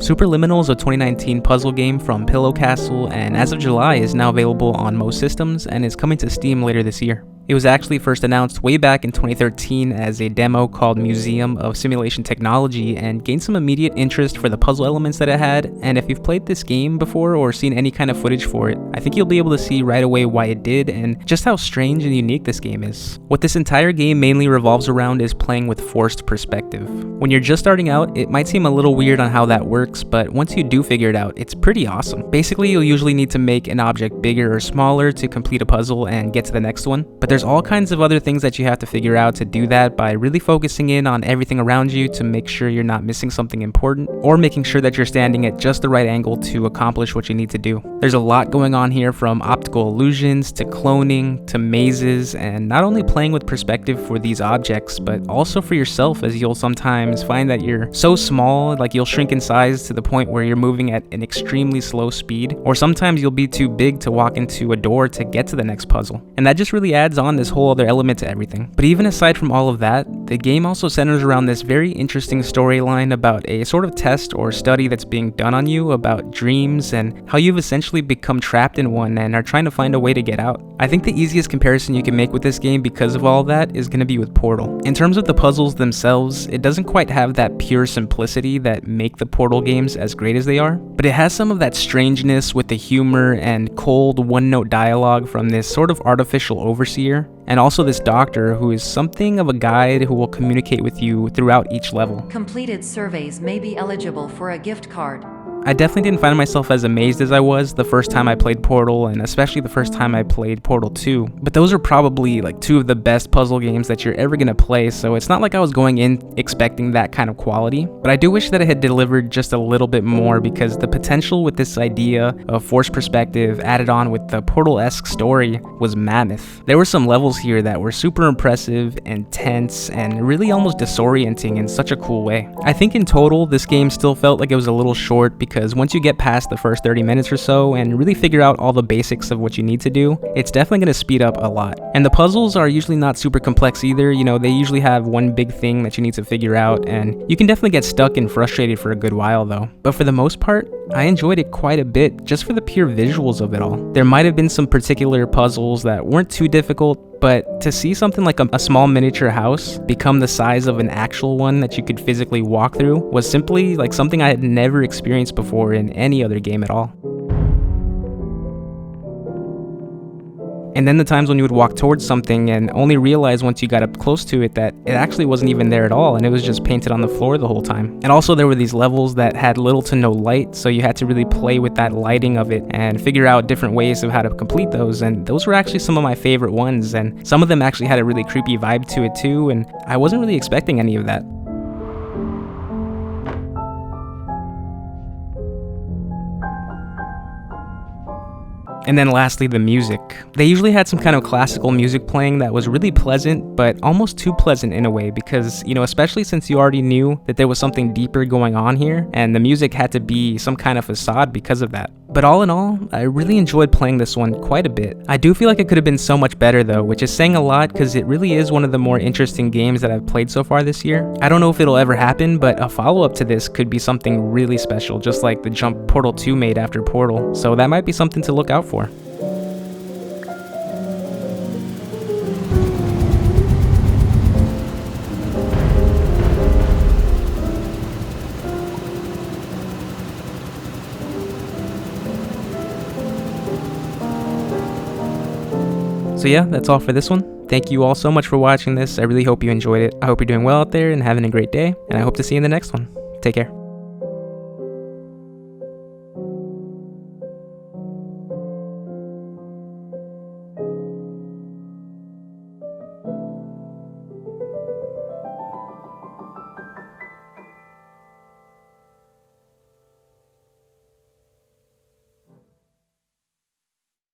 Superliminal is a 2019 puzzle game from Pillow Castle, and as of July is now available on most systems and is coming to Steam later this year. It was actually first announced way back in 2013 as a demo called Museum of Simulation Technology and gained some immediate interest for the puzzle elements that it had, and if you've played this game before or seen any kind of footage for it, I think you'll be able to see right away why it did and just how strange and unique this game is. What this entire game mainly revolves around is playing with forced perspective. When you're just starting out, it might seem a little weird on how that works, but once you do figure it out, it's pretty awesome. Basically, you'll usually need to make an object bigger or smaller to complete a puzzle and get to the next one, but there's all kinds of other things that you have to figure out to do that by really focusing in on everything around you to make sure you're not missing something important or making sure that you're standing at just the right angle to accomplish what you need to do. There's a lot going on here, from optical illusions to cloning to mazes, and not only playing with perspective for these objects but also for yourself, as you'll sometimes find that you're so small, like you'll shrink in size to the point where you're moving at an extremely slow speed, or sometimes you'll be too big to walk into a door to get to the next puzzle. And that just really adds on this whole other element to everything. But even aside from all of that, the game also centers around this very interesting storyline about a sort of test or study that's being done on you about dreams and how you've essentially become trapped in one and are trying to find a way to get out. I think the easiest comparison you can make with this game because of all that is going to be with Portal. In terms of the puzzles themselves, it doesn't quite have that pure simplicity that make the Portal games as great as they are, but it has some of that strangeness with the humor and cold one-note dialogue from this sort of artificial overseer, and also this doctor who is something of a guide who will communicate with you throughout each level. Completed surveys may be eligible for a gift card. I definitely didn't find myself as amazed as I was the first time I played Portal, and especially the first time I played Portal 2, but those are probably like two of the best puzzle games that you're ever gonna play, so it's not like I was going in expecting that kind of quality, but I do wish that it had delivered just a little bit more, because the potential with this idea of forced perspective added on with the Portal-esque story was mammoth. There were some levels here that were super impressive, intense, and really almost disorienting in such a cool way. I think in total, this game still felt like it was a little short, because once you get past the first 30 minutes or so and really figure out all the basics of what you need to do, it's definitely going to speed up a lot. And the puzzles are usually not super complex either. You know, they usually have one big thing that you need to figure out, and you can definitely get stuck and frustrated for a good while though. But for the most part, I enjoyed it quite a bit just for the pure visuals of it all. There might have been some particular puzzles that weren't too difficult, but to see something like a small miniature house become the size of an actual one that you could physically walk through was simply like something I had never experienced before in any other game at all. And then the times when you would walk towards something and only realize once you got up close to it that it actually wasn't even there at all and it was just painted on the floor the whole time. And also there were these levels that had little to no light, so you had to really play with that lighting of it and figure out different ways of how to complete those, and those were actually some of my favorite ones, and some of them actually had a really creepy vibe to it too, and I wasn't really expecting any of that. And then lastly, the music. They usually had some kind of classical music playing that was really pleasant, but almost too pleasant in a way, because, you know, especially since you already knew that there was something deeper going on here, and the music had to be some kind of facade because of that. But all in all, I really enjoyed playing this one quite a bit. I do feel like it could have been so much better though, which is saying a lot because it really is one of the more interesting games that I've played so far this year. I don't know if it'll ever happen, but a follow-up to this could be something really special, just like the jump Portal 2 made after Portal, so that might be something to look out for. So yeah, that's all for this one. Thank you all so much for watching this. I really hope you enjoyed it. I hope you're doing well out there and having a great day, and I hope to see you in the next one. Take care.